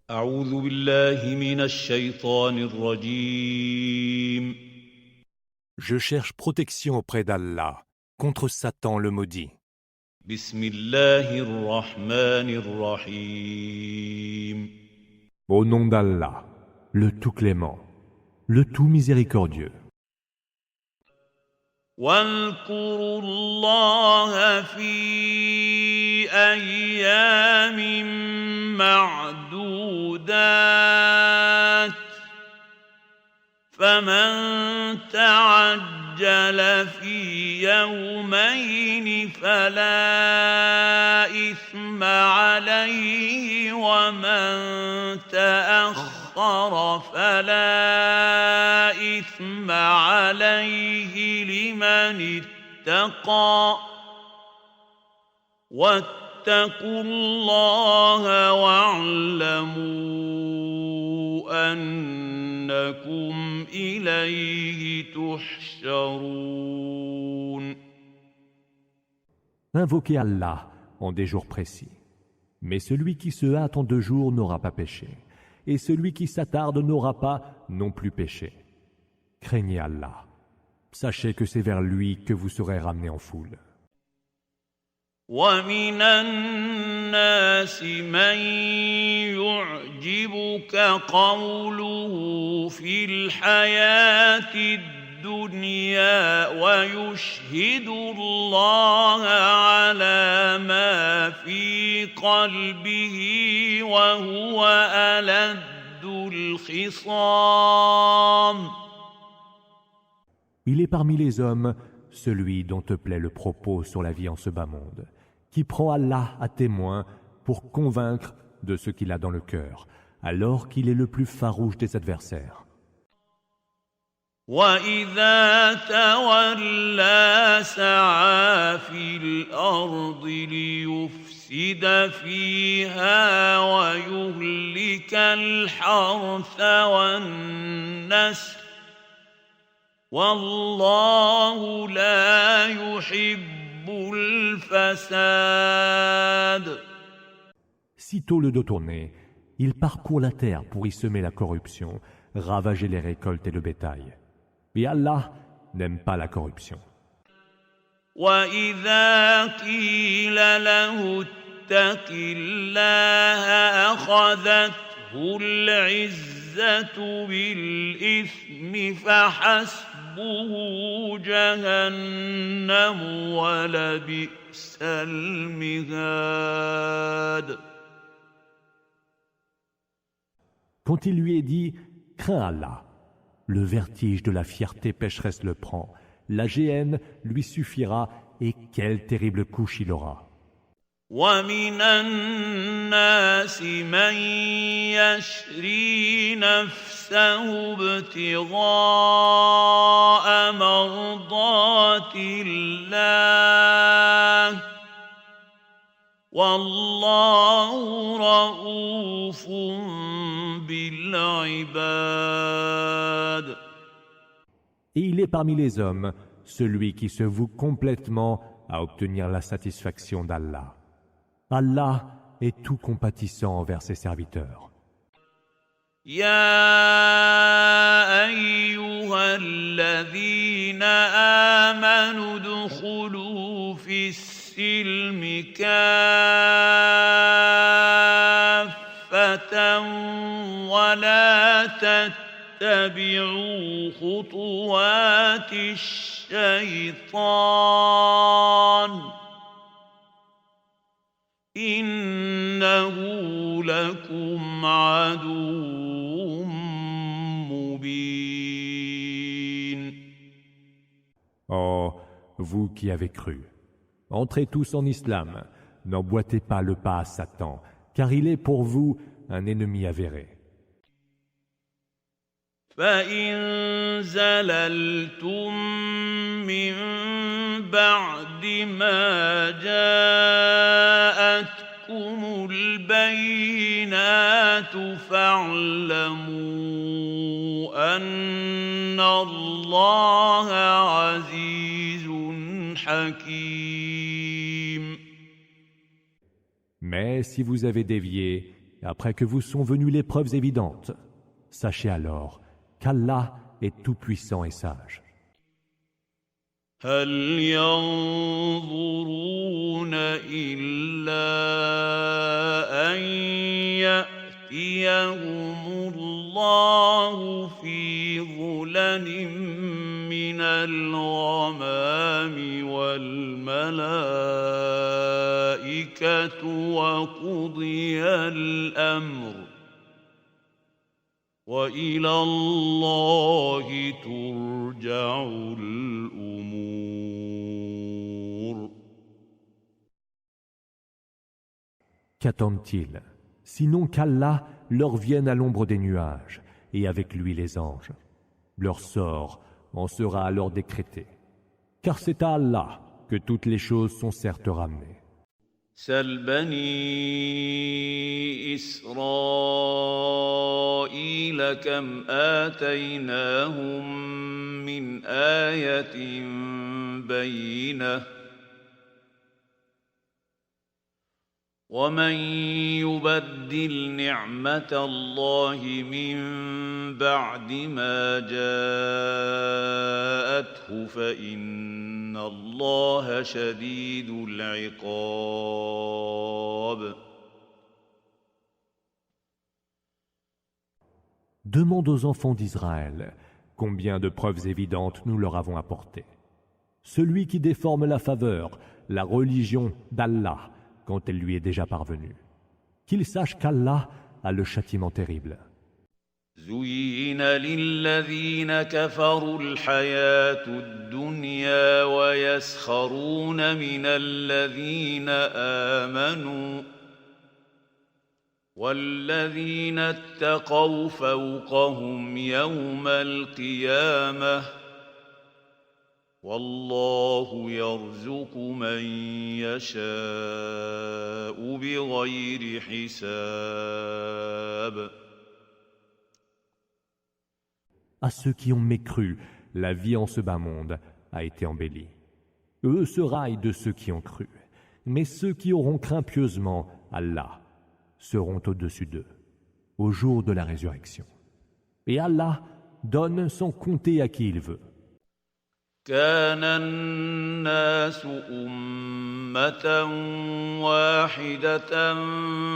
أعوذ بالله من الشيطان الرجيم. Je cherche protection auprès d'Allah contre Satan le maudit. بسم الله الرحمن الرحيم. Au nom d'Allah, le tout clément, le tout miséricordieux. واذكروا الله في أيام معدودات فمن تعجل في يومين فلا إثم عليه ومن تأخر فلا إثم عليه لمن اتقى واتقوا الله واعلموا أنكم إليه تحشرون. Invoquez Allah en des jours précis. Mais celui qui se hâte en 2 jours n'aura pas péché, et celui qui s'attarde n'aura pas non plus péché. Craignez Allah. Sachez que c'est vers lui que vous serez ramenés en foule. ومن الناس من يعجبك قوله في الحياة الدنيا ويشهد الله على ما في قلبه وهو ألد الخصام. Il est parmi les hommes celui dont te plaît le propos sur la vie en ce bas monde, qui prend Allah à témoin pour convaincre de ce qu'il a dans le cœur, alors qu'il est le plus farouche des adversaires. وَإِذَا تَوَلَّى سَعَىٰ فِي الْأَرْضِ لِيُفْسِدَ فِيهَا وَيُهْلِكَ الْحَرْثَ وَالنَّسْلَ وَاللَّهُ لَا يُحِبُّ الْفَسَادَ. Sitôt le dos tourné, il parcourt la terre pour y semer la corruption, ravager les récoltes et le bétail. Et Allah n'aime pas la corruption. وَإِذَا قِيلَ لَهُ اتَّقِ اللَّهَ أَخَذَتْهُ الْعِزَّةُ بِالْإِثْمِ فَحَسْبُهُ جَهَنَّمُ وَلَبِئْسَ الْمِهَادُ. Quand il lui est dit « Crains Allah », le vertige de la fierté pécheresse le prend, la géhenne lui suffira et quelle terrible couche il aura. وَمِنَ النَّاسِ مَن يَشْرِي نَفْسَهُ ابْتِغَاءَ مَرْضَاتِ اللَّهِ وَاللَّهُ رَءُوفٌ بِالْعِبَادِ. Et il est parmi les hommes celui qui se voue complètement à obtenir la satisfaction d'Allah. Allah est tout compatissant envers ses serviteurs. يَا أَيُّهَا الَّذِينَ آمَنُوا ادْخُلُوا فِي السِّلْمِ كَافَّةً وَلَا تَتَّبِعُوا خُطُوَاتِ الشَّيْطَانِ إِنَّهُ لَكُمْ عَدُوٌّ مُّبِينٌ. Oh, vous qui avez cru, entrez tous en islam, n'emboîtez pas le pas à Satan, car il est pour vous un ennemi avéré. فَإِن زَلَلْتُم مِّن بَعْدِ مَا جَاءَتْكُمُ الْبَيِّنَاتُ فَاعْلَمُوا أَنَّ اللَّهَ عَزِيزٌ حَكِيمٌ. Mais si vous avez dévié après que vous sont venues les preuves évidentes. Sachez alors qu'Allah est tout-puissant et sage. هل ينظرون إلا أن يأتيهم الله في ظلل من الغمام والملائكة وقضي الأمر وإلى الله ترجع الأمور. Qu'attendent-ils, sinon qu'Allah leur vienne à l'ombre des nuages, et avec lui les anges. Leur sort en sera alors décrété, car c'est à Allah que toutes les choses sont certes ramenées. سل بني إسرائيل كم آتيناهم من آية بينة ومن يبدل نعمة الله من بعد ما جاءته فإن الله شديد العقاب. Demande aux enfants d'Israël combien de preuves évidentes nous leur avons apportées. Celui qui déforme la faveur, la religion d'Allah, quand elle lui est déjà parvenue, qu'il sache qu'Allah a le châtiment terrible. زين للذين كفروا الحياة الدنيا ويسخرون من الذين آمنوا والذين اتقوا فوقهم يوم القيامة والله يرزق من يشاء بغير حساب. À ceux qui ont mécru, la vie en ce bas monde a été embellie. Eux se raillent de ceux qui ont cru, mais ceux qui auront craint pieusement Allah seront au-dessus d'eux, au jour de la résurrection. Et Allah donne sans compter à qui il veut. كان الناس أمة واحدة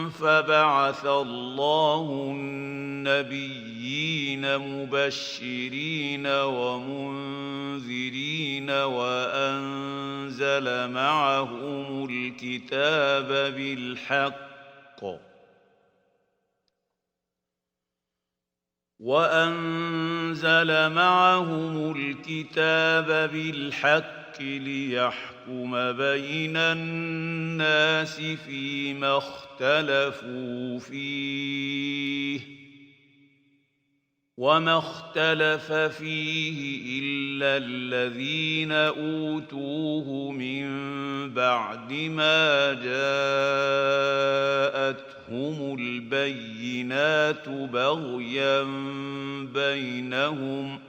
فبعث الله النبيين مبشرين ومنذرين وأنزل معهم الكتاب بالحق ليحكم بين الناس فيما اختلفوا فيه وما اختلف فيه إلا الذين أوتوه من بعد ما جاءتهم البينات بغيا بينهم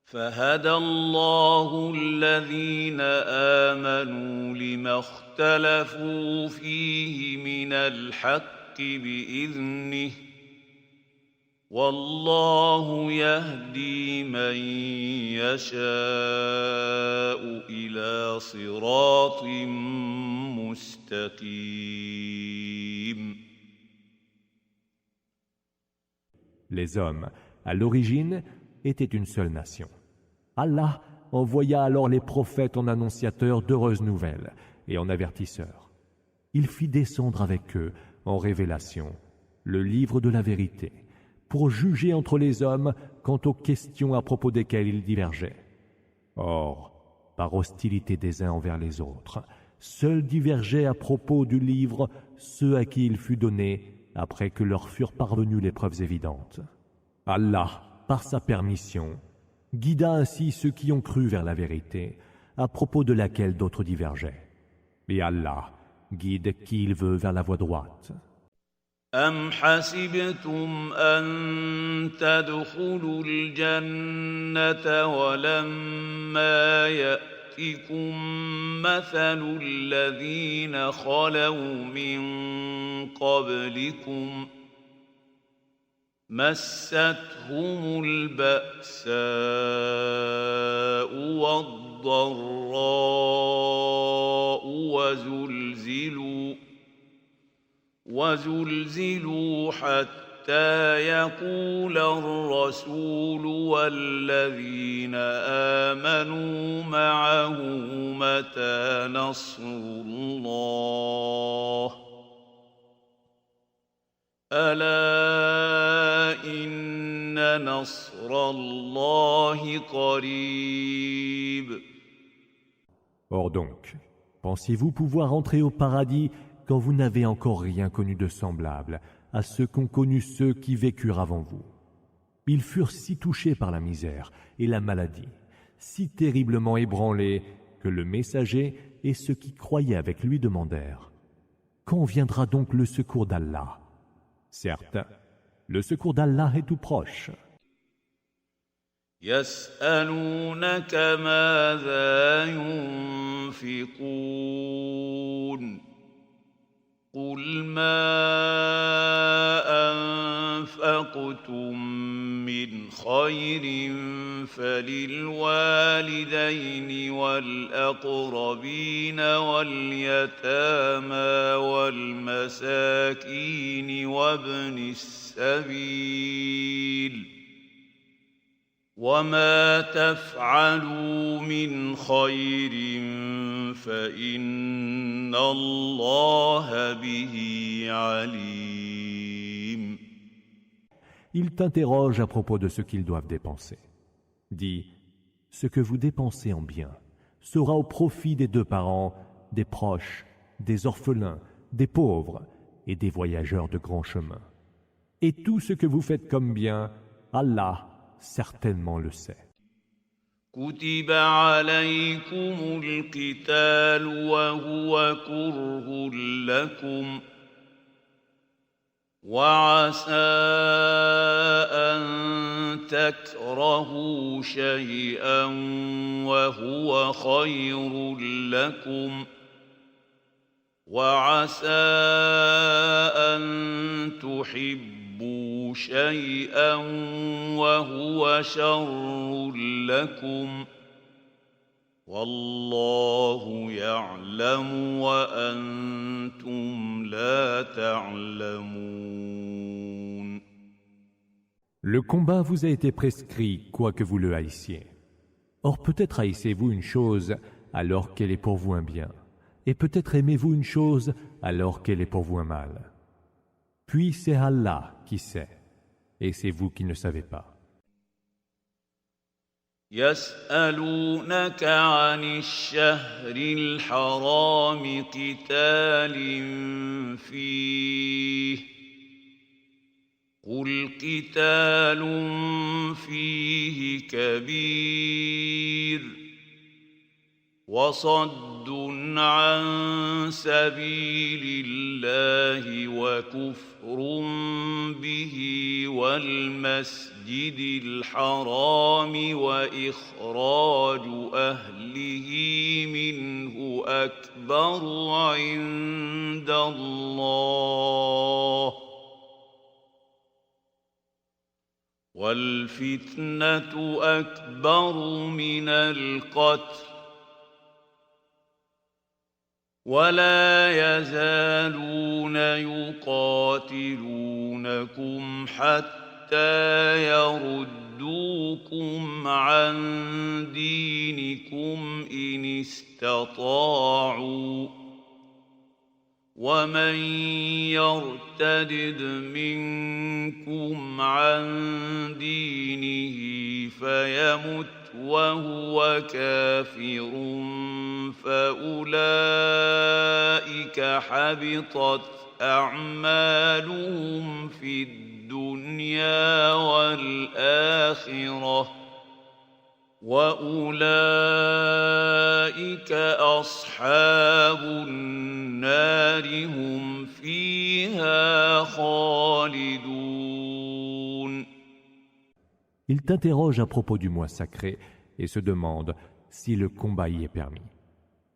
فهدى الله الذين آمنوا لما اختلفوا فيه من الحق بإذنه والله يهدي من يشاء إلى صراط مستقيم. Les hommes, à l'origine, étaient une seule nation. Allah envoya alors les prophètes en annonciateurs d'heureuses nouvelles et en avertisseurs. Il fit descendre avec eux, en révélation, le livre de la vérité, pour juger entre les hommes quant aux questions à propos desquelles ils divergeaient. Or, par hostilité des uns envers les autres, seuls divergeaient à propos du livre ceux à qui il fut donné après que leur furent parvenues les preuves évidentes. Allah, par sa permission, guida ainsi ceux qui ont cru vers la vérité, à propos de laquelle d'autres divergeaient. Et Allah guide qui il veut vers la voie droite. أم حسبتم أن تدخلوا الجنة ولما يأتكم يأتكم مثل الذين خلوا من قبلكم مستهم البأساء والضراء وزلزلوا حتى يقول الرسول والذين آمنوا معه متى نصر الله ألا إن نصر الله قريب. Or donc, pensez-vous pouvoir entrer au paradis quand vous n'avez encore rien connu de semblable à ceux qu'ont connu ceux qui vécurent avant vous? Ils furent si touchés par la misère et la maladie, si terriblement ébranlés que le messager et ceux qui croyaient avec lui demandèrent: quand viendra donc le secours d'Allah? Certes, le secours d'Allah est tout proche. يسألونك ماذا ينفقون قل ما أنفقتم من خير فللوالدين والأقربين واليتامى والمساكين وابن السبيل وما تفعلوا من خير فإن الله به عليم. Ils t'interrogent à propos de ce qu'ils doivent dépenser. Dis, ce que vous dépensez en bien sera au profit des deux parents, des proches, des orphelins, des pauvres et des voyageurs de grand chemin. Et tout ce que vous faites comme bien, Allah certainement le sait. كتب عليكم القتال وهو كره لكم وعسى أن تكرهوا شيئا وهو خير لكم وعسى أن تحبوا شيئا وهو شر لكم والله يعلم وأنتم لا تعلمون. Le combat vous a été prescrit, quoique vous le haïssiez. Or peut-être haïssez-vous une chose alors qu'elle est pour vous un bien, et peut-être aimez-vous une chose alors qu'elle est pour vous un mal. Puis c'est Allah qui sait, et c'est vous qui ne savez pas. يسألونك عن الشهر الحرام قتال فيه قل قتال فيه كبير وصد عن سبيل الله وكفر به والمسجد الحرام وإخراج أهله منه أكبر عند الله والفتنة أكبر من القتل ولا يزالون يقاتلونكم حتى يردوكم عن دينكم إن استطاعوا ومن يرتد منكم عن دينه فيمت وهو كافر فأولئك حبطت أعمالهم في الدنيا والآخرة وأولئك أصحاب النار هم فيها خالدون. Ils t'interrogent à propos du mois sacré et se demandent si le combat y est permis.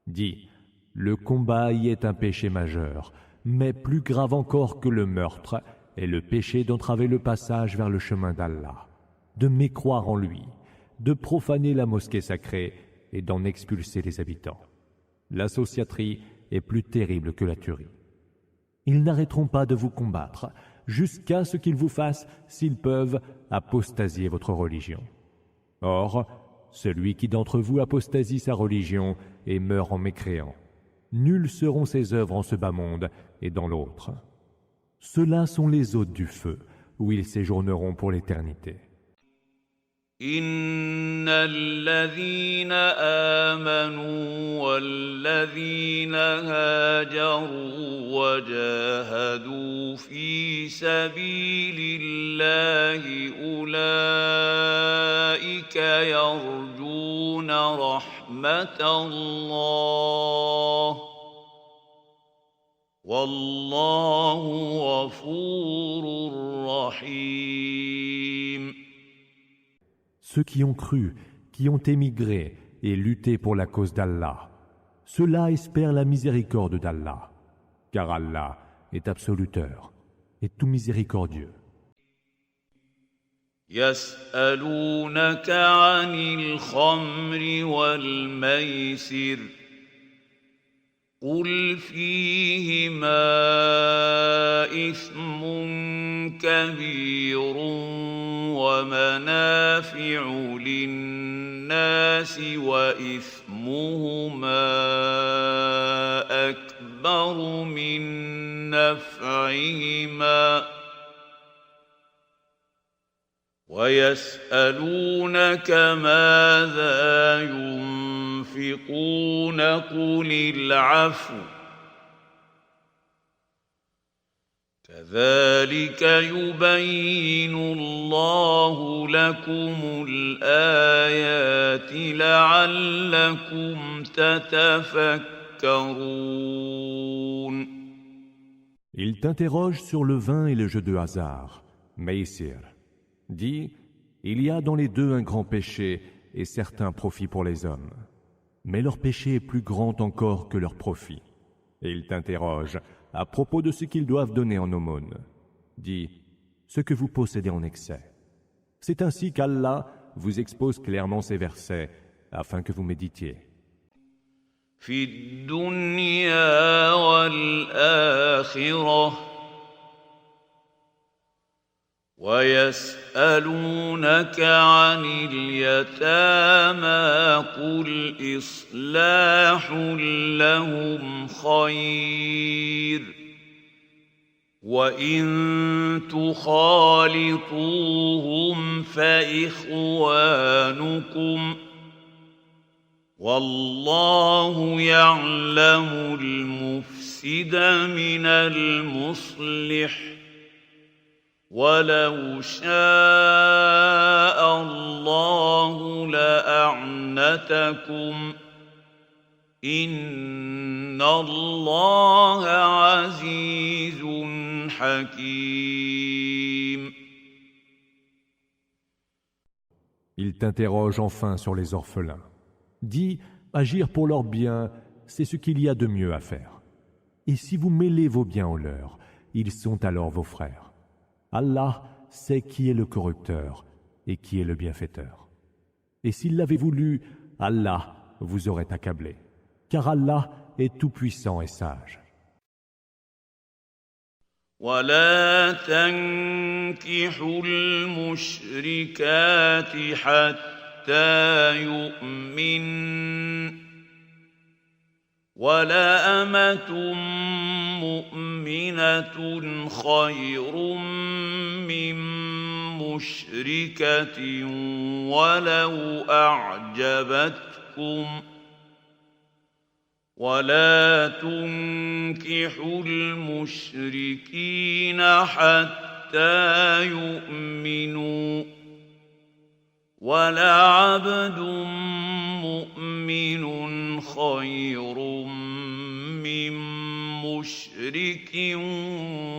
Dis, le combat y est un péché majeur, mais plus grave encore que le meurtre est le péché d'entraver le passage vers le chemin d'Allah, de mécroire en lui, de profaner la mosquée sacrée et d'en expulser les habitants. L'associaterie est plus terrible que la tuerie. Ils n'arrêteront pas de vous combattre jusqu'à ce qu'ils vous fassent, s'ils peuvent, apostasier votre religion. Or, celui qui d'entre vous apostasie sa religion et meurt en mécréant, nulles seront ses œuvres en ce bas monde et dans l'autre. Ceux-là sont les hôtes du feu, où ils séjourneront pour l'éternité. إن الذين آمنوا والذين هاجروا وجاهدوا في سبيل الله أولئك يرجون رحمة الله والله غفور رحيم. Ceux qui ont cru, qui ont émigré et lutté pour la cause d'Allah, ceux-là espèrent la miséricorde d'Allah, car Allah est absoluteur et tout miséricordieux. يسألونك عن الخمر والميسر قل فيهما إثم كبير ومنافع للناس وإثمهما أكبر من نفعهما ويسألونك ماذا ينفقون قل العفو كذلك يبين الله لكم الآيات لعلكم تتفكرون. Ils t'interrogent sur le vin et le jeu de hasard, Maïsir. Dis, il y a dans les deux un grand péché et certains profits pour les hommes. Mais leur péché est plus grand encore que leur profit. Et ils t'interrogent à propos de ce qu'ils doivent donner en aumône. Dis, ce que vous possédez en excès. C'est ainsi qu'Allah vous expose clairement ces versets afin que vous méditiez. في الدنيا والآخرة ويسألونك عن اليتامى قل إصلاح لهم خير وإن تخالطوهم فإخوانكم والله يعلم المفسد من المصلح ولو شاء الله لأعنتكم إن الله عزيز حكيم. Il t'interroge enfin sur les orphelins. Dis, agir pour leur bien, c'est ce qu'il y a de mieux à faire. Et si vous mêlez vos biens aux leurs, ils sont alors vos frères. Allah sait qui est le corrupteur et qui est le bienfaiteur. Et s'il l'avait voulu, Allah vous aurait accablé, car Allah est tout-puissant et sage. ولا تنكحوا المشركات حتى يؤمن ولا أمة مؤمنة خير من مشركة ولو أعجبتكم ولا تنكحوا المشركين حتى يؤمنوا ولعبد مؤمن خير من مشرك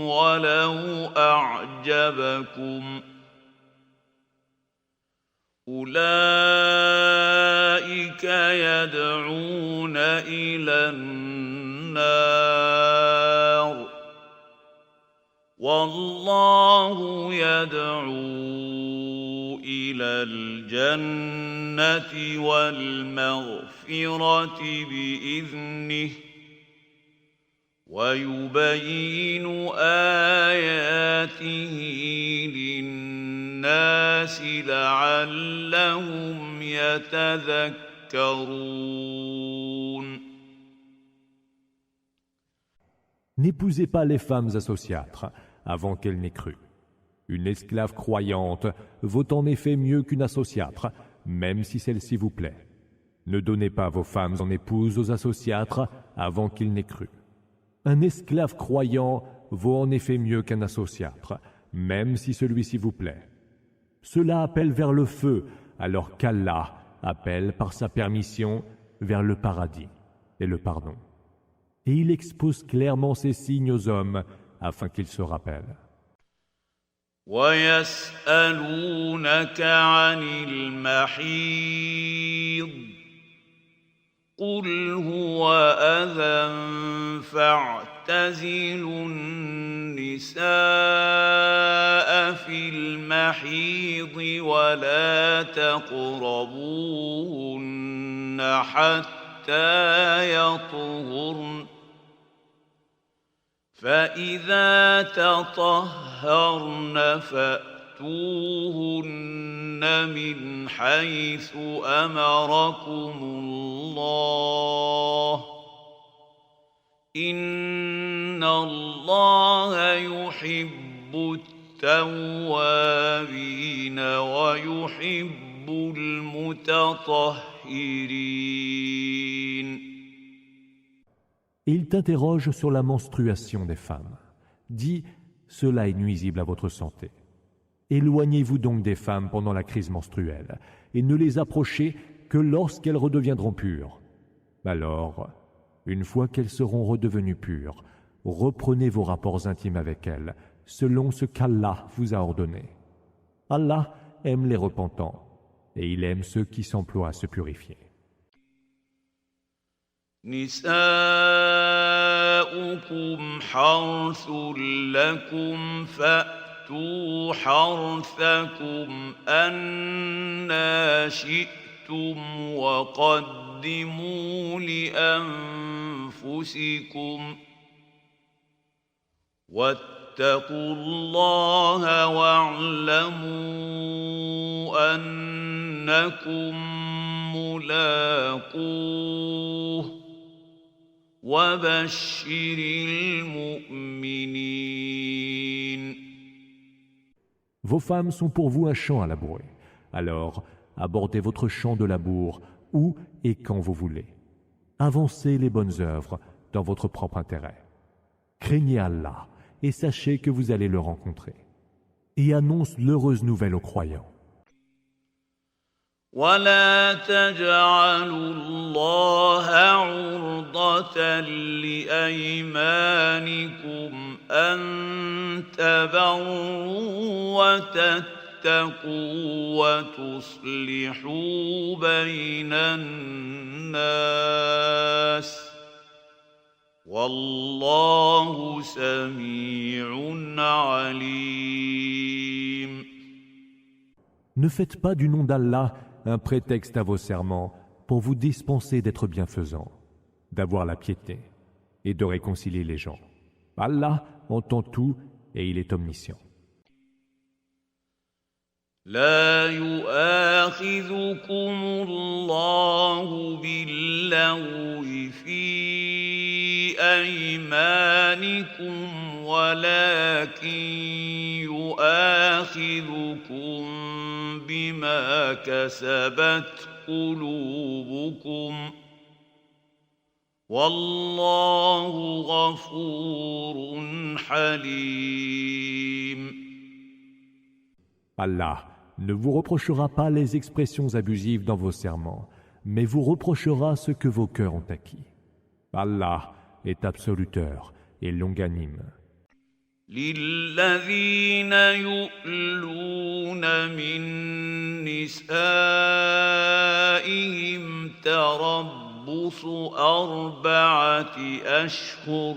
ولو أعجبكم أولئك يدعون إلى النار والله يدعو إلى الجنة والمغفرة بإذنه ويبين آياته للناس لعلهم يتذكرون. N'épousez pas les femmes associâtres avant qu'elles n'aient cru. Une esclave croyante vaut en effet mieux qu'une associâtre, même si celle-ci vous plaît. Ne donnez pas vos femmes en épouse aux associâtres avant qu'ils n'aient cru. Un esclave croyant vaut en effet mieux qu'un associâtre, même si celui-ci vous plaît. Cela appelle vers le feu, alors qu'Allah appelle par sa permission vers le paradis et le pardon. Et il expose clairement ces signes aux hommes afin qu'ils se rappellent. وَيَسْأَلُونَكَ عَنِ الْمَحِيضِ قُلْ هُوَ أَذًى فَاعْتَزِلُوا النِّسَاءَ فِي الْمَحِيضِ وَلَا تَقْرَبُوهُنَّ حَتَّىٰ يَطْهُرْنَ فَإِذَا تَطَهَّرْنَ فَأْتُوهُنَّ مِنْ حَيْثُ أَمَرَكُمُ اللَّهُ إِنَّ اللَّهَ يُحِبُّ التَّوَّابِينَ وَيُحِبُّ الْمُتَطَهِّرِينَ. Il t'interroge sur la menstruation des femmes. Dis, cela est nuisible à votre santé. Éloignez-vous donc des femmes pendant la crise menstruelle et ne les approchez que lorsqu'elles redeviendront pures. Alors, une fois qu'elles seront redevenues pures, reprenez vos rapports intimes avec elles, selon ce qu'Allah vous a ordonné. Allah aime les repentants et il aime ceux qui s'emploient à se purifier. نساؤكم حرث لكم فأتوا حرثكم أنى شئتم وقدموا لأنفسكم واتقوا الله واعلموا أنكم ملاقوه وبشر المؤمنين. Vos femmes sont pour vous un champ à labourer. Alors, abordez votre champ de labour où et quand vous voulez. Avancez les bonnes œuvres dans votre propre intérêt. Craignez Allah et sachez que vous allez le rencontrer. Et annonce l'heureuse nouvelle aux croyants. ولا تجعلوا الله عرضة لأيمانكم أن تبروا وتتقوا وتصلحوا بين الناس والله سميع عليم. Ne faites pas du nom d'Allah un prétexte à vos serments pour vous dispenser d'être bienfaisants, d'avoir la piété et de réconcilier les gens. Allah entend tout et il est omniscient. لا يؤاخذكم الله باللغو في أيمانكم ولكن يؤاخذكم بما كسبت قلوبكم والله غفور حليم. Allah ne vous reprochera pas les expressions abusives dans vos serments, mais vous reprochera ce que vos cœurs ont acquis. Allah est absoluteur et longanime. للذين يؤلون من نسائهم تربص 4 أشهر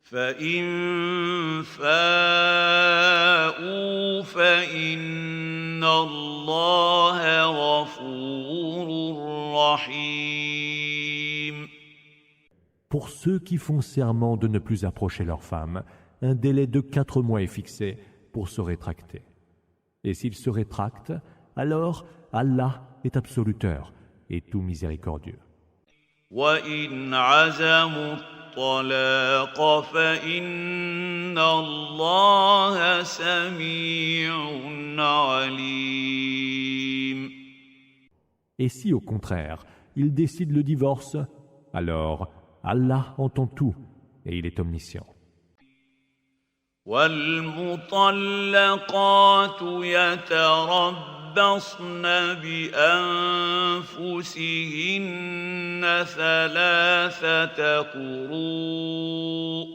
فإن فاءوا فإن الله غفور رحيم. Pour ceux qui font serment de ne plus approcher leurs femmes, un délai de 4 mois est fixé pour se rétracter. Et s'ils se rétractent, alors Allah est absoluteur et tout miséricordieux. وَإِنْ عَزَمُوا الطَّلَاقَ فَإِنَّ اللَّهَ سَمِيعٌ عَلِيمٌ. Et si au contraire, ils décident le divorce, alors Allah entend tout et il est omniscient. وَالْمُطَلَّقَاتُ يَتَرَبَّصْنَ بِأَنفُسِهِنَّ 3 قُرُوءٍ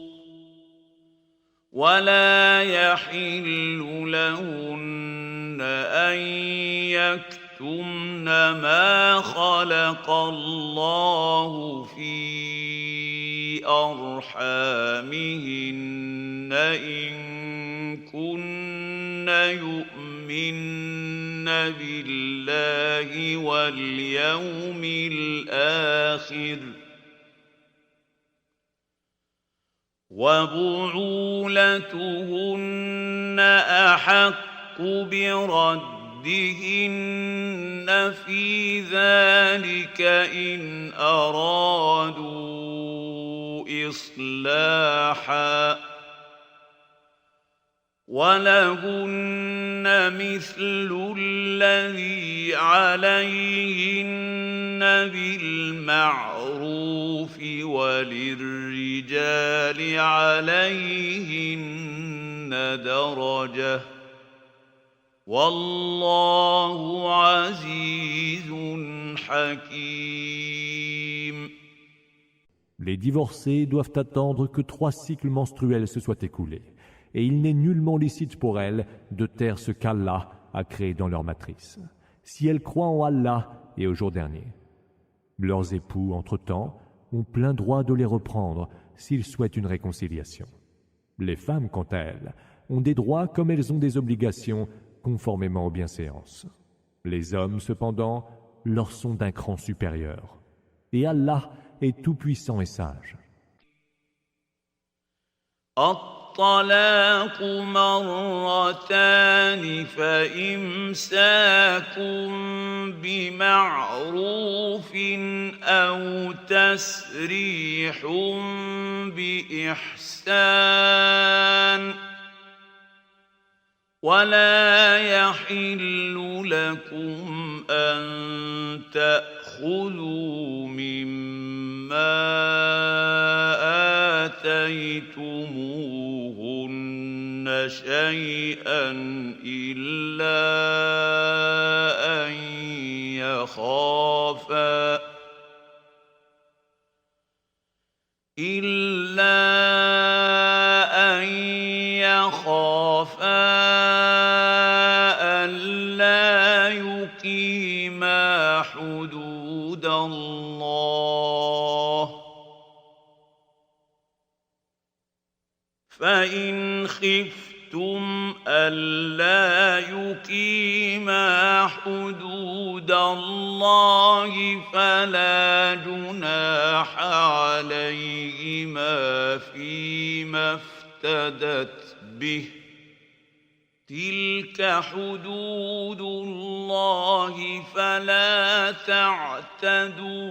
وَلَا يَحِلُّ لَهُنَّ أَن يَكْتُمْنَ مَا خَلَقَ اللَّهُ فِي أَرْحَامِهِنَّ إِن كُنَّ يُؤْمِنَّ بِاللَّهِ وَالْيَوْمِ الْآخِرِ وَبُعُولَتُهُنَّ أَحَقُّ بِرَدِّهِنَّ فِي ذَلِكَ إِنْ أَرَادُوا إِصْلَاحًا وَلَهُنَّ مِثْلُ الَّذِي عَلَيْهِنَّ بِالْمَعْرُوفِ وَلِلرِّجَالِ عَلَيْهِنَّ دَرَجَةٌ وَاللَّهُ عَزِيزٌ حَكِيمٌ. Les divorcés doivent attendre que 3 cycles menstruels se soient écoulés, et il n'est nullement licite pour elles de taire ce qu'Allah a créé dans leur matrice, si elles croient en Allah et au jour dernier. Leurs époux, entre-temps, ont plein droit de les reprendre s'ils souhaitent une réconciliation. Les femmes, quant à elles, ont des droits comme elles ont des obligations conformément aux bienséances. Les hommes, cependant, leur sont d'un cran supérieur. Et Allah est tout-puissant et sage. الطلاق مرتان فإمساك بمعروف أو تسريح بإحسان ولا يحل لكم أن تأخذوا مما آتيتموهن شيئا إلا أن يخافا ألا يقيما حدود الله فإن خفتم ألا يقيما حدود الله فلا جناح عليهما فيما افتدت به تلك حدود الله فلا تعتدوها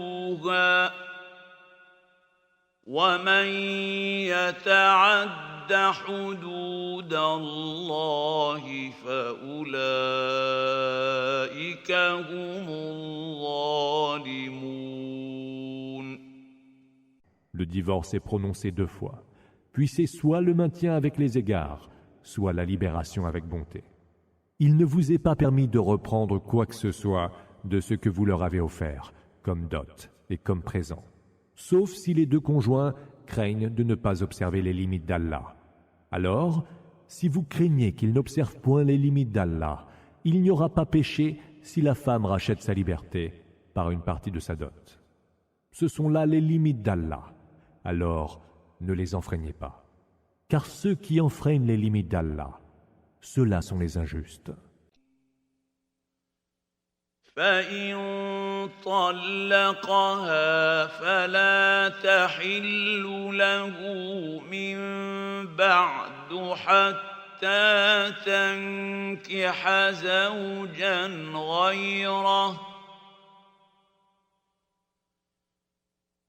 ومن يتعد حدود الله فأولئك هم الظالمون. Le divorce est prononcé 2 fois, puis c'est soit le maintien avec les égards, soit la libération avec bonté. Il ne vous est pas permis de reprendre quoi que ce soit de ce que vous leur avez offert, comme dot et comme présent, sauf si les 2 conjoints craignent de ne pas observer les limites d'Allah. Alors, si vous craignez qu'ils n'observent point les limites d'Allah, il n'y aura pas péché si la femme rachète sa liberté par une partie de sa dot. Ce sont là les limites d'Allah. Alors, ne les enfreignez pas. Car ceux qui enfreignent les limites d'Allah, ceux-là sont les injustes. فإن طلقها فلا تحل له من بعد حتى تنكح زوجا غيره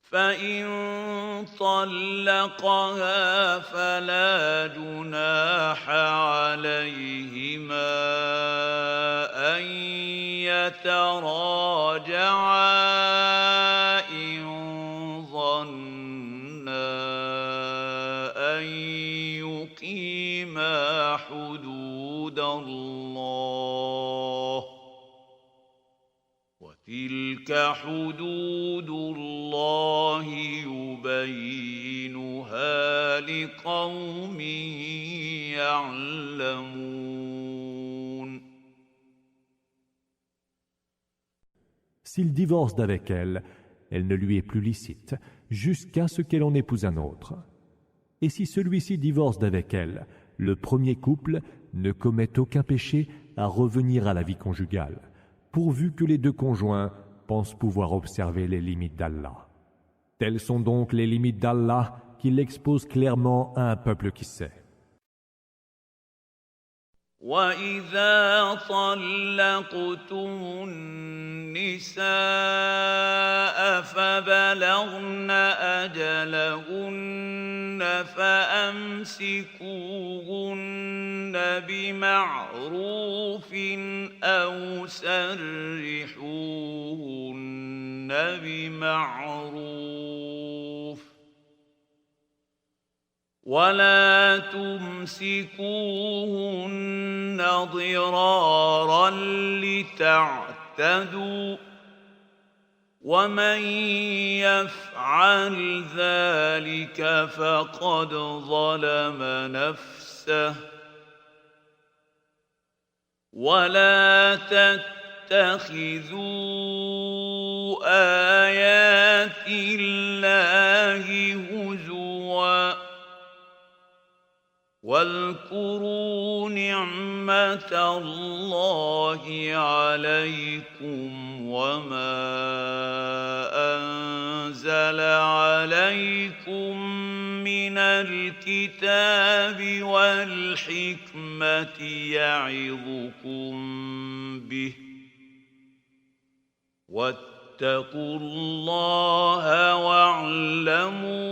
فإن طلقها فلا جناح عليهما أن يتراجعا إن ظنا أن يقيما حدود الله وتلك حدود الله يبينها لقوم يعلمون. S'il divorce d'avec elle, elle ne lui est plus licite, jusqu'à ce qu'elle en épouse un autre. Et si celui-ci divorce d'avec elle, le premier couple ne commet aucun péché à revenir à la vie conjugale, pourvu que les deux conjoints pensent pouvoir observer les limites d'Allah. Telles sont donc les limites d'Allah qu'il expose clairement à un peuple qui sait. وَإِذَا طَلَّقْتُمُ النِّسَاءَ فَبَلَغْنَ أَجَلَهُنَّ فَأَمْسِكُوهُنَّ بِمَعْرُوفٍ أَوْ سَرِّحُوهُنَّ بِمَعْرُوفٍ ولا تمسكوهن ضرارا لتعتدوا ومن يفعل ذلك فقد ظلم نفسه ولا تتخذوا آيات الله هزوا واذكروا نعمة الله عليكم وما أنزل عليكم من الكتاب والحكمة يعظكم به واتقوا الله واعلموا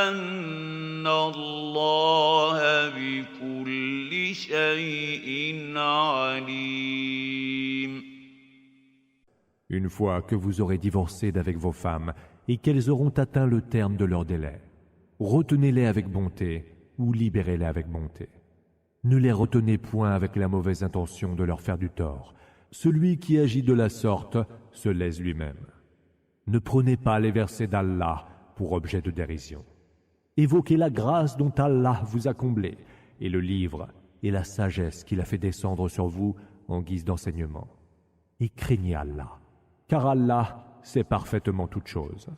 أن الله بكل شيء عليم. Une fois que vous aurez divorcé d'avec vos femmes et qu'elles auront atteint le terme de leur délai, retenez-les avec bonté ou libérez-les avec bonté. Ne les retenez point avec la mauvaise intention de leur faire du tort. Celui qui agit de la sorte se lèse lui-même. Ne prenez pas les versets d'Allah pour objet de dérision. Évoquez la grâce dont Allah vous a comblé et le livre et la sagesse qu'il a fait descendre sur vous en guise d'enseignement. Et craignez Allah, car Allah sait parfaitement toutes choses.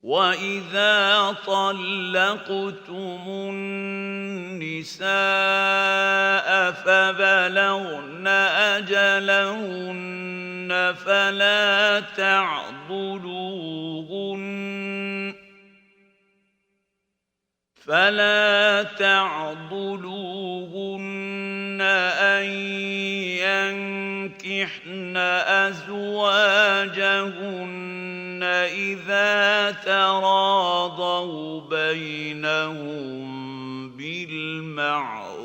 وَإِذَا طَلَّقْتُمُ النِّسَاءَ فَبَلَغْنَ أَجَلَهُنَّ فلا تعضلوهن أن ينكحن أزواجهن إذا تراضوا بينهم بالمعروف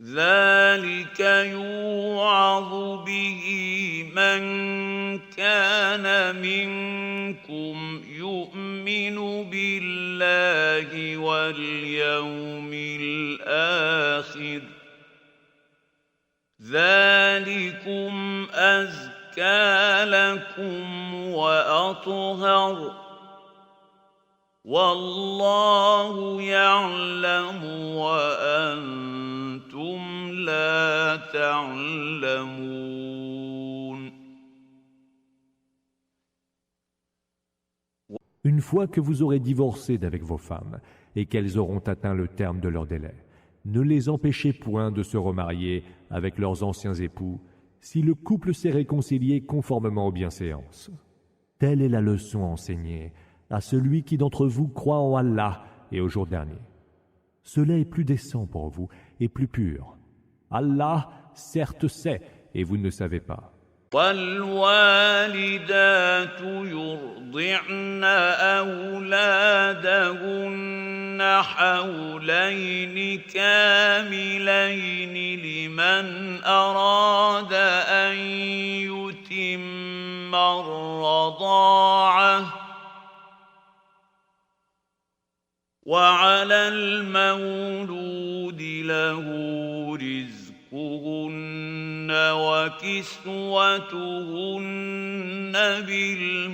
ذلك يوعظ به من كان منكم يؤمن بالله واليوم الآخر ذلكم أزكى لكم وأطهر والله يعلم وأنتم تعلمون. Une fois que vous aurez divorcé d'avec vos femmes et qu'elles auront atteint le terme de leur délai, ne les empêchez point de se remarier avec leurs anciens époux si le couple s'est réconcilié conformément aux bienséances. Telle est la leçon enseignée à celui qui d'entre vous croit en Allah et au jour dernier. Cela est plus décent pour vous et plus pur. Allah, certes, sait et vous ne savez pas. والوالدات يرضعن أولادهن حولين كاملين لمن أراد أن يتم الرضاعة وعلى المولود له رزقهن وكسوتهن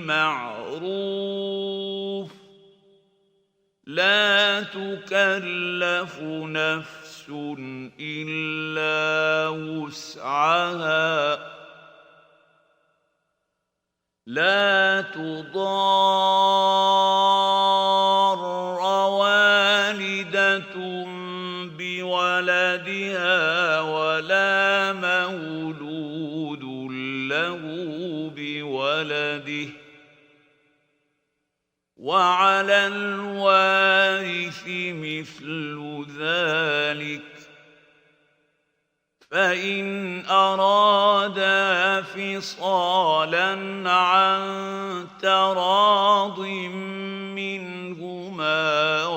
بالمعروف لا تكلف نفس إلا وسعها لا تضار والدة بولدها ولا مولود له بولده وعلى الوارث مثل ذلك فإن أرادا فصالا عن تراض منهما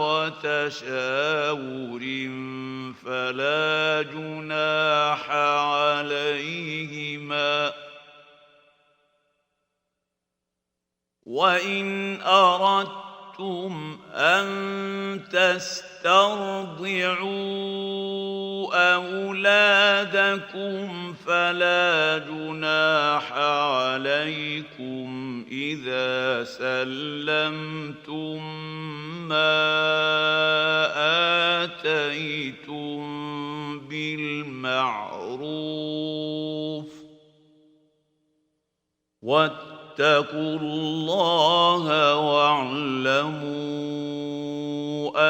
وتشاور فلا جناح عليهما وإن أردتم أن تسترضعوا أولادكم فلا جناح عليكم إذا سلمتم ما آتيتم بالمعروف واتقوا الله واعلموا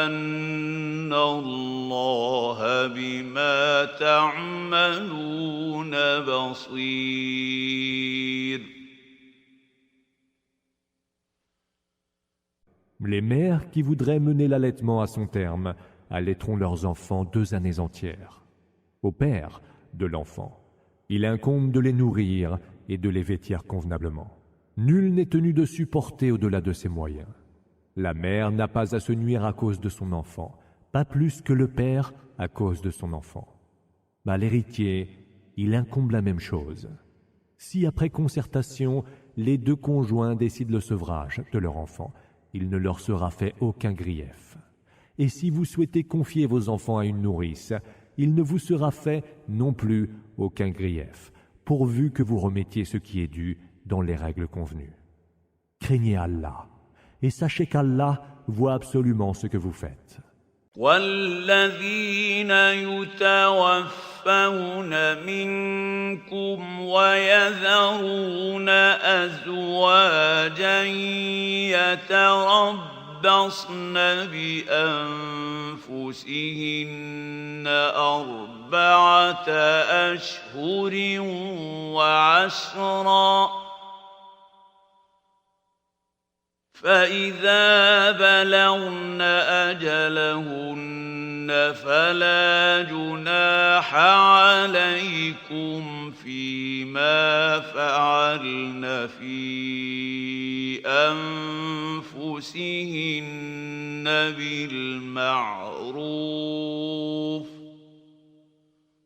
أن الله بما تعملون بصير. Les mères qui voudraient mener l'allaitement à son terme allaiteront leurs enfants 2 années entières. Au père de l'enfant, il incombe de les nourrir et de les vêtir convenablement. Nul n'est tenu de supporter au-delà de ses moyens. La mère n'a pas à se nuire à cause de son enfant, pas plus que le père à cause de son enfant. À l'héritier, il incombe la même chose. Si après concertation, les 2 conjoints décident le sevrage de leur enfant, il ne leur sera fait aucun grief. Et si vous souhaitez confier vos enfants à une nourrice, il ne vous sera fait non plus aucun grief, pourvu que vous remettiez ce qui est dû dans les règles convenues. Craignez Allah, et sachez qu'Allah voit absolument ce que vous faites. والذين يتوفون منكم ويذرون أزواجا يتربصن بأنفسهن 4 أشهر وعشرا فإذا بلغن أجلهن فلا جناح عليكم فيما فعلن في أنفسهن بالمعروف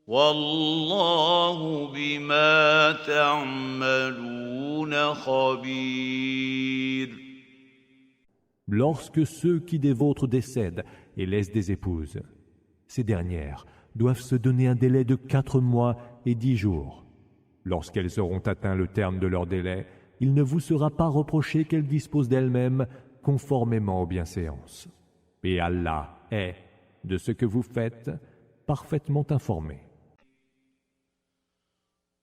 والله بما تعملون خبير. Lorsque ceux qui des vôtres décèdent et laissent des épouses, ces dernières doivent se donner un délai de 4 mois et 10 jours. Lorsqu'elles auront atteint le terme de leur délai, il ne vous sera pas reproché qu'elles disposent d'elles-mêmes conformément aux bienséances. Et Allah est, de ce que vous faites, parfaitement informé.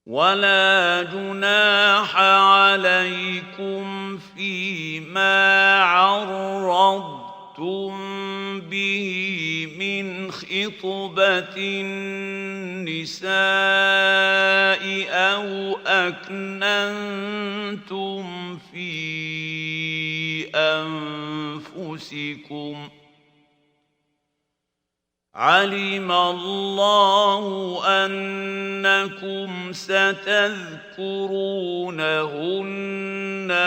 ولا جناح عليكم فيما عرضتم به من خطبة النساء أو أكننتم في أنفسكم علم الله أنكم ستذكرونهن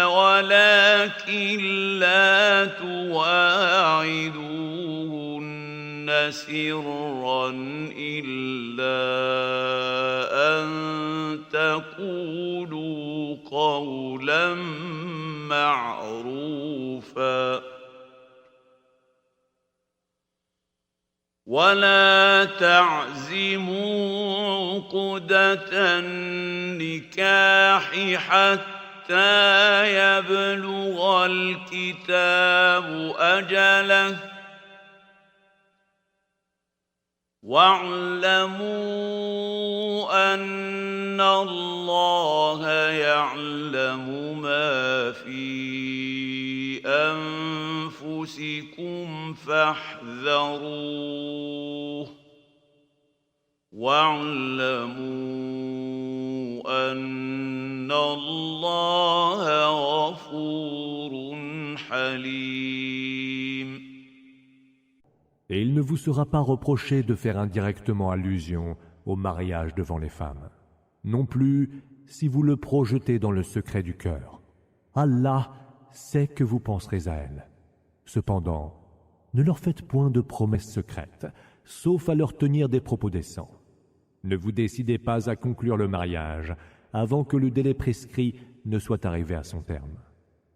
ولكن لا تواعدوهن سرا إلا أن تقولوا قولا معروفا ولا تعزموا عقدة النكاح حتى يبلغ الكتاب أجله واعلموا أن الله يعلم ما في أنفسكم فاحذروه واعلموا أن الله غفور حليم. Et il ne vous sera pas reproché de faire indirectement allusion au mariage devant les femmes, non plus si vous le projetez dans le secret du cœur. Allah sait que vous penserez à elles. Cependant, ne leur faites point de promesses secrètes, sauf à leur tenir des propos décents. Ne vous décidez pas à conclure le mariage avant que le délai prescrit ne soit arrivé à son terme.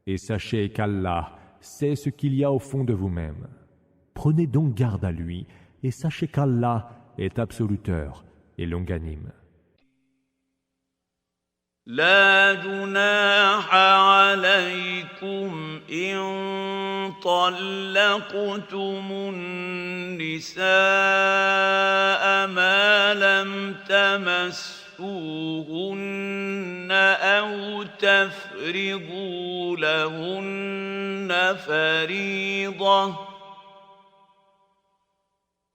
Et sachez qu'Allah sait ce qu'il y a au fond de vous-même. Prenez donc garde à lui et sachez qu'Allah est absoluteur et longanime. لا جناح عليكم إن طلقتم النساء ما لم تمسوهن أو تفرضوا لهن فريضة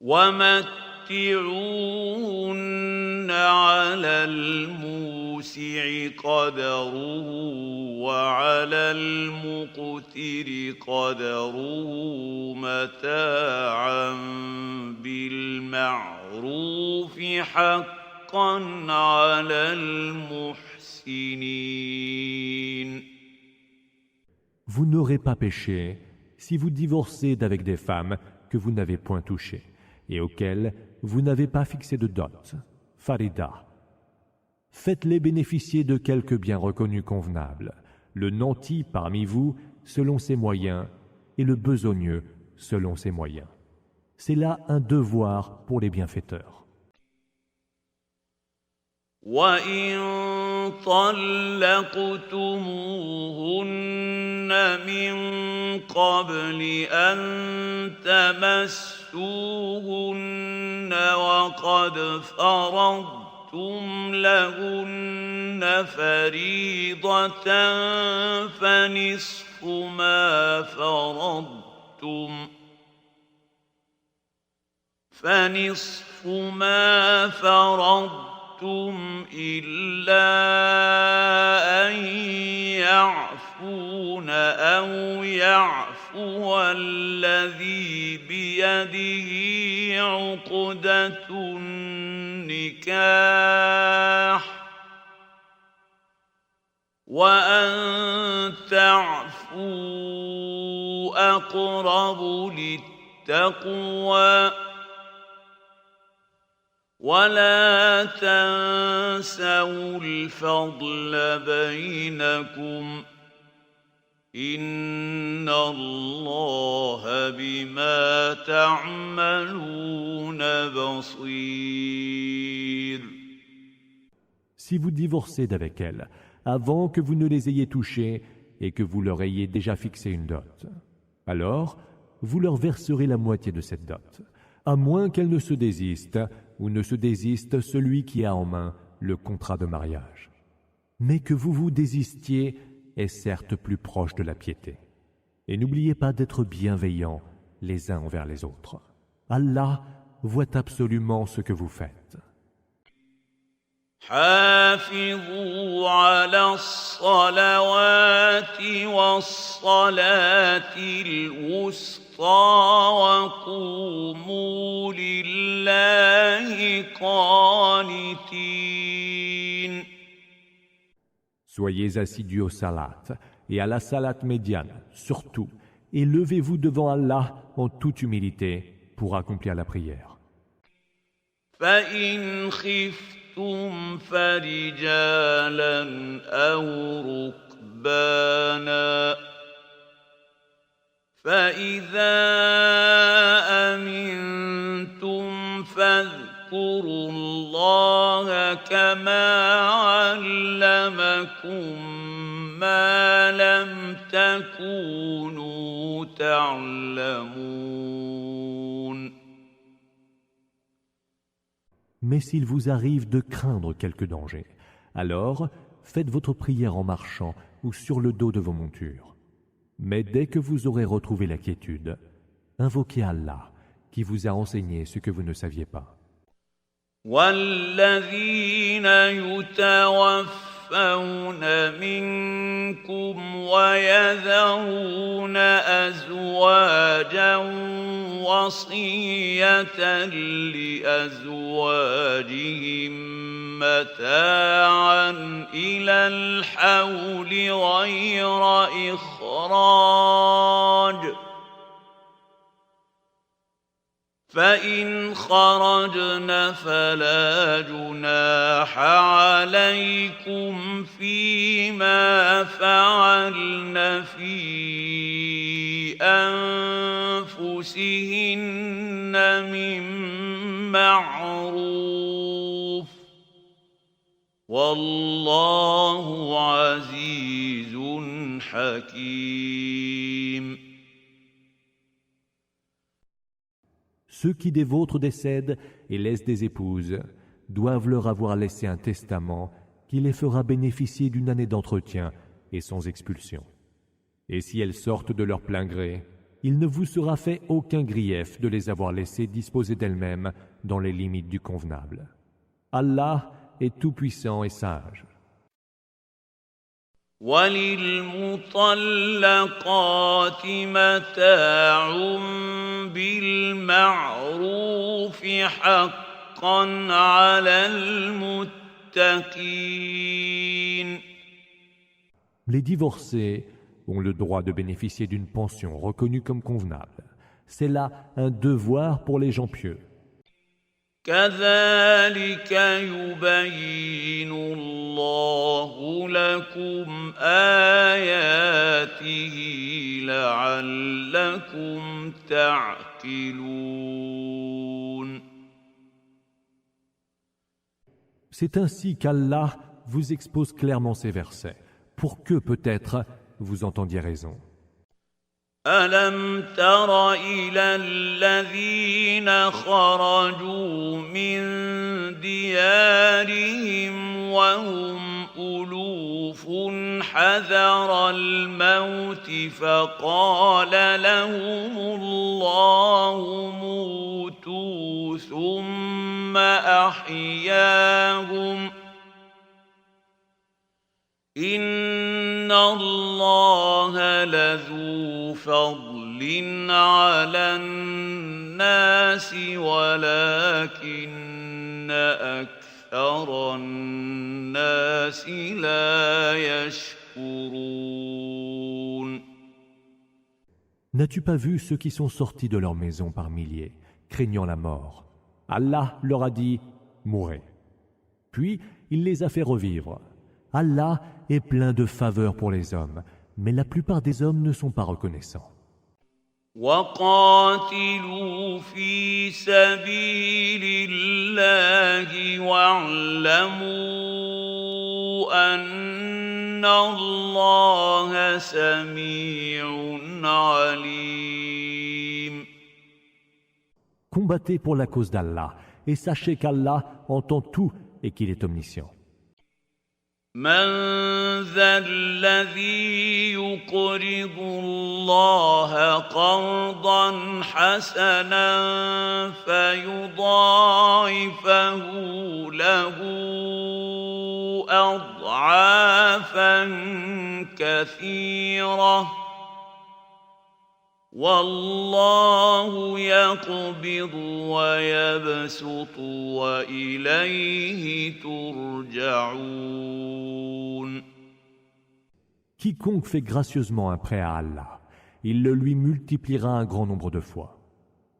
ومتعوهن على الموسع قدره وعلى المقتر قدره متاعا بالمعروف حقا على المحسنين. Vous n'aurez pas péché si vous divorcez d'avec des femmes que vous n'avez point touchées et auxquelles vous n'avez pas fixé de dot, farida. Faites-les bénéficier de quelques biens reconnus convenables, le nanti parmi vous selon ses moyens et le besogneux selon ses moyens. C'est là un devoir pour les bienfaiteurs. وَإِن طَلَّقْتُمُوهُنَّ مِن قَبْلِ أَن تَمَسُّوهُنَّ وَقَدْ فَرَضْتُمْ لَهُنَّ فَرِيضَةً فَنِصْفُ مَا فَرَضْتُمْ إلا أن يعفون أو يعفو الذي بيده عقدة النكاح وأن تعفوا أقرب للتقوى ولا تنسوا الفضل بينكم إن الله بما تعملون بصير. Si vous divorcez d'avec elles, avant que vous ne les ayez touchées et que vous leur ayez déjà fixé une dot, alors vous leur verserez la moitié de cette dot, à moins qu'elles ne se désistent ou ne se désiste celui qui a en main le contrat de mariage. Mais que vous vous désistiez est certes plus proche de la piété. Et n'oubliez pas d'être bienveillants les uns envers les autres. Allah voit absolument ce que vous faites. حافظوا على الصلوات والصلاة الوسطى وقوموا لله قانتين. Soyez assidus au salat et à la salat médiane, surtout, et levez-vous devant Allah en toute humilité pour accomplir la prière. فإن خفتم فرجالا أو ركبانا فإذا أمنتم فاذكروا الله كما علمكم ما لم تكونوا تعلمون. Mais s'il vous arrive de craindre quelque danger, alors faites votre prière en marchant ou sur le dos de vos montures. Mais dès que vous aurez retrouvé la quiétude, invoquez Allah qui vous a enseigné ce que vous ne saviez pas. والذين يتوفون منكم ويذرون أزواجا وصية لأزواجهم متاعا إلى الحول غير إخراج فإن خرجن فلا جناح عليكم فيما فعلن في أنفسهن من معروف والله عزيز حكيم. Ceux qui des vôtres décèdent et laissent des épouses doivent leur avoir laissé un testament qui les fera bénéficier d'une année d'entretien et sans expulsion. Et si elles sortent de leur plein gré, il ne vous sera fait aucun grief de les avoir laissées disposer d'elles-mêmes dans les limites du convenable. Allah est tout-puissant et sage. وللمطلقات متاع بالمعروف حقا على المتقين. Les divorcés ont le droit de bénéficier d'une pension reconnue comme convenable. C'est là un devoir pour les gens pieux. كذلك يبين الله لكم آياته لعلكم تعقلون. C'est ainsi qu'Allah vous expose clairement ces versets, pour que peut-être vous entendiez raison. ألم تر إلى الذين خرجوا من ديارهم وهم ألوف حذر الموت فقال لهم الله موتوا ثم أحياهم إن الله لذو فضل على الناس ولكن أكثر الناس لا يشكرون. N'as-tu pas vu ceux qui sont sortis de leur maison par milliers, craignant la mort? Allah leur a dit « Mourez ». Puis il les a fait revivre. Allah est plein de faveurs pour les hommes, mais la plupart des hommes ne sont pas reconnaissants. وقاتلوا في سبيل الله واعلموا أن الله سميع عليم. Combattez pour la cause d'Allah et sachez qu'Allah entend tout et qu'il est omniscient. من ذا الذي يقرض الله قرضا حسنا فيضاعفه له أضعافا كثيرة والله يقبض ويبسط وإليه ترجعون. Quiconque fait gracieusement un prêt à Allah, il le lui multipliera un grand nombre de fois.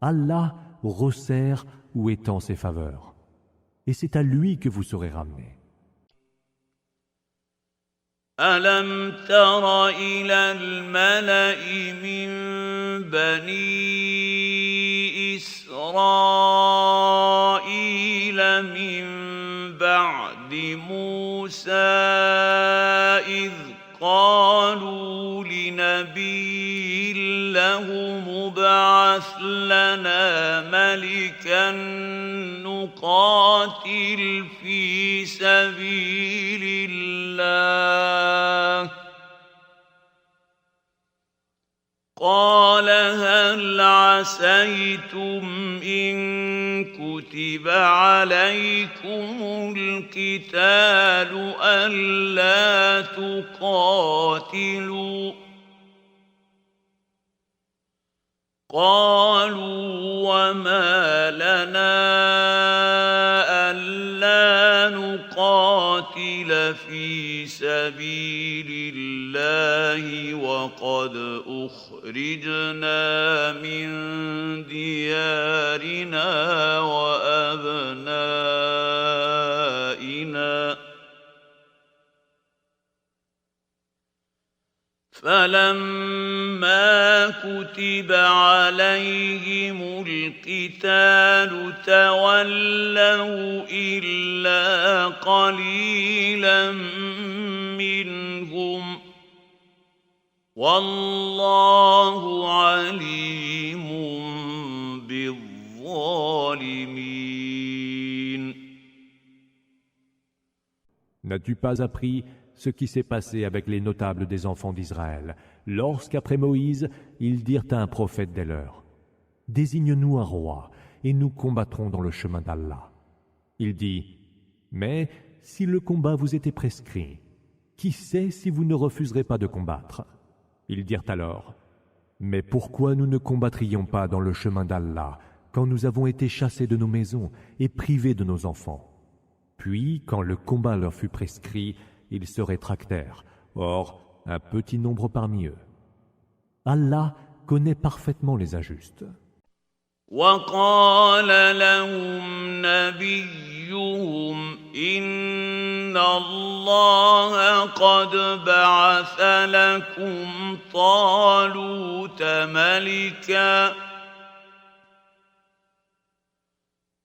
Allah resserre ou étend ses faveurs, et c'est à lui que vous serez ramenés. ألم تر إلى الملأ من بني إسرائيل من بعد موسى إذ قالوا لنبي له مبعث لنا ملكا نقاتل في سبيل الله قال هل عسيتم إن كتب عليكم القتال ألا تقاتلوا قالوا وما لنا ألا نقاتل في سبيل الله وقد أخرجنا من ديارنا وأبنائنا فلما كتب عليهم القتال تولوا إلا قليلا منهم والله عليم بالظالمين. N'as-tu pas appris ce qui s'est passé avec les notables des enfants d'Israël, lorsqu'après Moïse, ils dirent à un prophète des leurs, « Désigne-nous un roi, et nous combattrons dans le chemin d'Allah. » Il dit, « Mais si le combat vous était prescrit, qui sait si vous ne refuserez pas de combattre ?» Ils dirent alors, « Mais pourquoi nous ne combattrions pas dans le chemin d'Allah, quand nous avons été chassés de nos maisons et privés de nos enfants ?» Puis, quand le combat leur fut prescrit, ils se rétractèrent, or un petit nombre parmi eux. Allah connaît parfaitement les injustes. وقال لهم نبيهم إن الله قد بعث لكم طالوت ملكا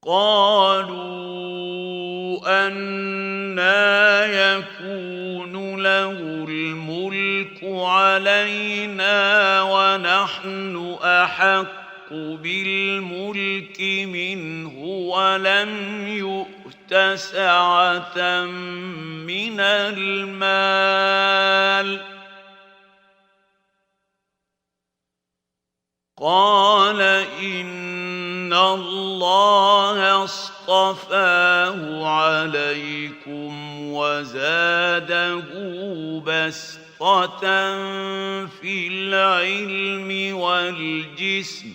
قالوا أنى يكون له الملك علينا ونحن أحق بالملك منه ولم يؤت سعة من المال قال إن الله اصطفاه عليكم وزاده بسطة في العلم والجسم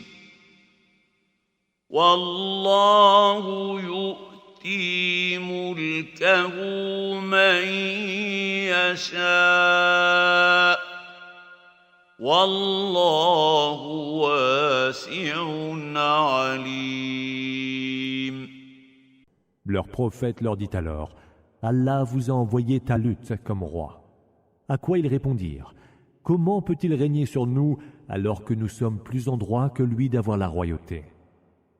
والله يؤتي ملكه من يشاء والله واسع عليم. Leur prophète leur dit alors, Allah vous a envoyé Talut comme roi. À quoi ils répondirent, comment peut-il régner sur nous alors que nous sommes plus en droit que lui d'avoir la royauté?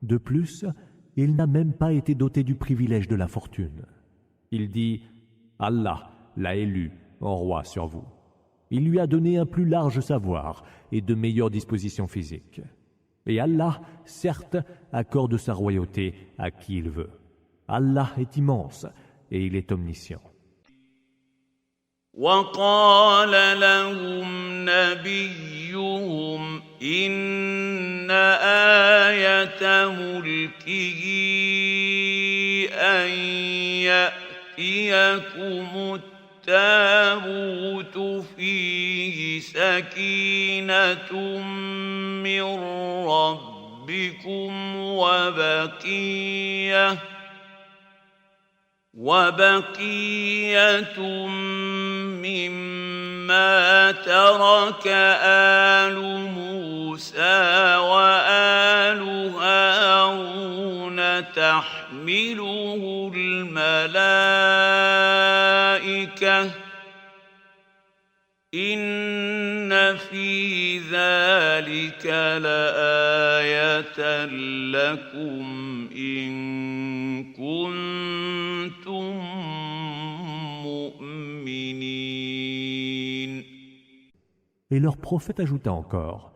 De plus, il n'a même pas été doté du privilège de la fortune. Il dit, Allah l'a élu en roi sur vous. Il lui a donné un plus large savoir et de meilleures dispositions physiques. Et Allah, certes, accorde sa royauté à qui il veut. Allah est immense et il est omniscient. وقال لهم نبيهم إن آية ملكه أن يأتيكم التابوت فيه سكينة من ربكم وبقية مما ترك آل موسى وآل هارون تحمله الملائكة إن في ذلك لآية لكم إن كنتم مؤمنين. Et leur prophète ajouta encore,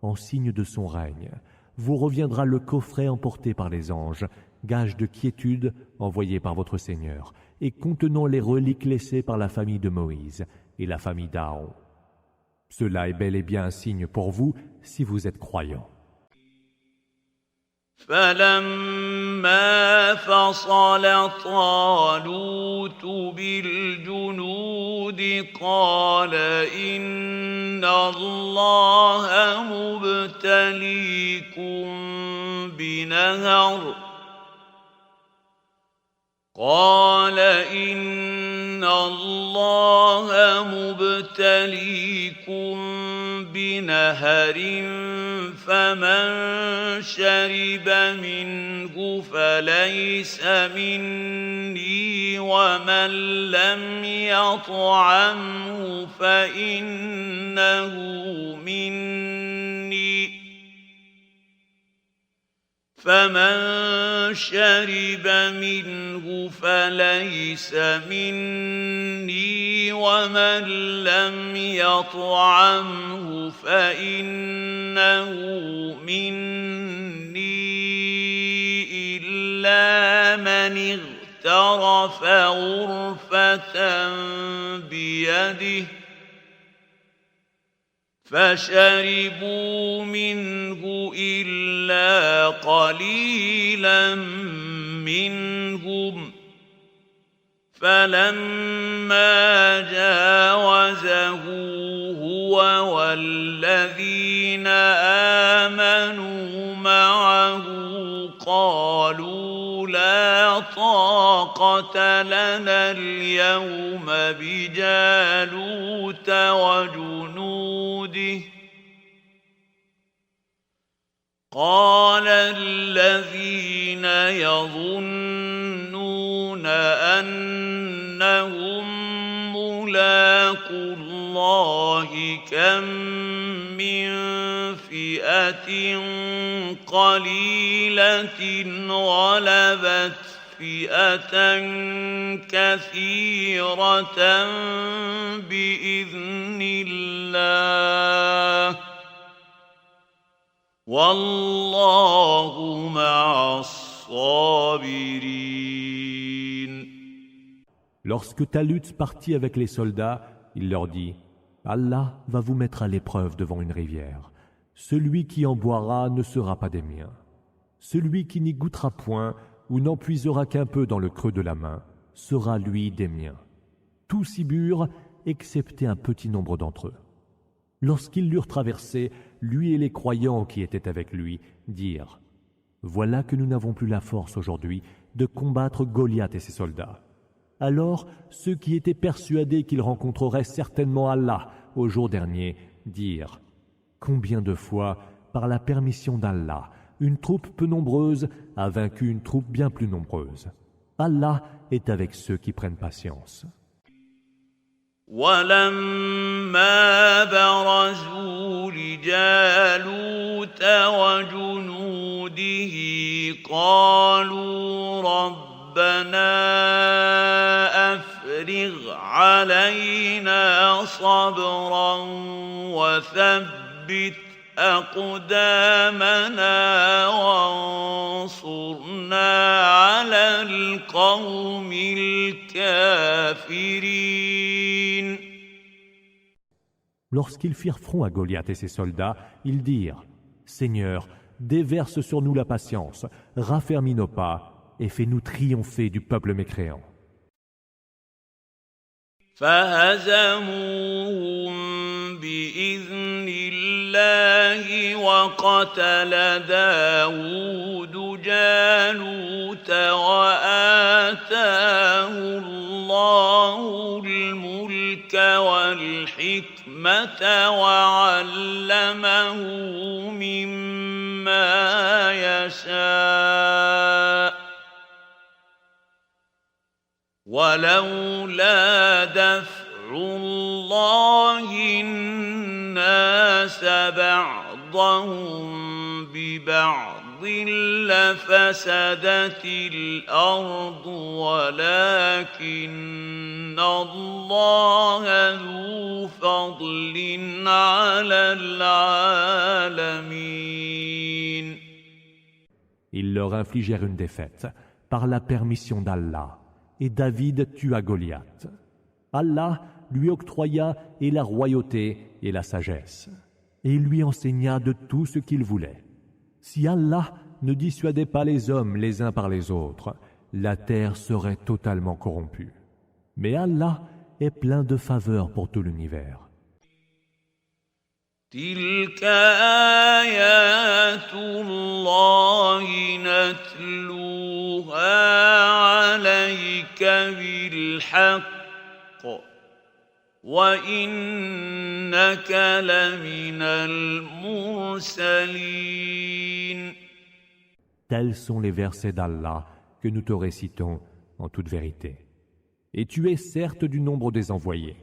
en signe de son règne, vous reviendra le coffret emporté par les anges, gage de quiétude envoyé par votre Seigneur, et contenant les reliques laissées par la famille de Moïse et la famille d'Aaron. Cela est bel et bien un signe pour vous si vous êtes croyants. فلما فصل طالوت بالجنود قال إن الله مبتليكم بنهر فمن شرب منه فليس مني ومن لم يطعمه فإنه مني فمن شرب منه فليس مني ومن لم يطعمه فإنه مني إلا من اغترف غرفة بيده فشربوا منه إلا قليلا منهم فلما جاوزه هو والذين آمنوا معه قالوا لا طاقة لنا اليوم بجالوت وجنوده قال الذين يظنون أنهم ملاقو الله كم من فئة قليلة غلبت فئة كثيرة بإذن الله والله مع الصابرين. Lorsque Talut partit avec les soldats, il leur dit « Allah va vous mettre à l'épreuve devant une rivière. Celui qui en boira ne sera pas des miens. Celui qui n'y goûtera point ou n'en puisera qu'un peu dans le creux de la main sera lui des miens. Tous y burent, excepté un petit nombre d'entre eux. Lorsqu'ils l'eurent traversé, lui et les croyants qui étaient avec lui dirent « Voilà que nous n'avons plus la force aujourd'hui de combattre Goliath et ses soldats. » Alors ceux qui étaient persuadés qu'ils rencontreraient certainement Allah au jour dernier dirent « Combien de fois, par la permission d'Allah, une troupe peu nombreuse a vaincu une troupe bien plus nombreuse. Allah est avec ceux qui prennent patience. » ولما برزوا لجالوت وجنوده قالوا ربنا أفرغ علينا صبرا وثبت أقدامنا وانصرنا على القوم الكافرين. Lorsqu'ils firent front à Goliath et ses soldats, ils dirent « Seigneur, déverse sur nous la patience, raffermis nos pas et fais-nous triompher du peuple mécréant. » فهزموهم بإذن الله وقتل داود جالوت وآتاه الله الملك والحكمة وعلمه مما يشاء ولولا دفع الله الناس بعضهم ببعض لفسدت الأرض ولكن الله ذو فضل على العالمين. Ils leur infligèrent une défaite par la permission d'Allah. Et David tua Goliath. Allah lui octroya et la royauté et la sagesse, et il lui enseigna de tout ce qu'il voulait. Si Allah ne dissuadait pas les hommes les uns par les autres, la terre serait totalement corrompue. Mais Allah est plein de faveurs pour tout l'univers. تلك آيات الله نتلوها عليك بالحق وإنك لمن المرسلين. Tels sont les versets d'Allah que nous te récitons en toute vérité. Et tu es certes du nombre des envoyés.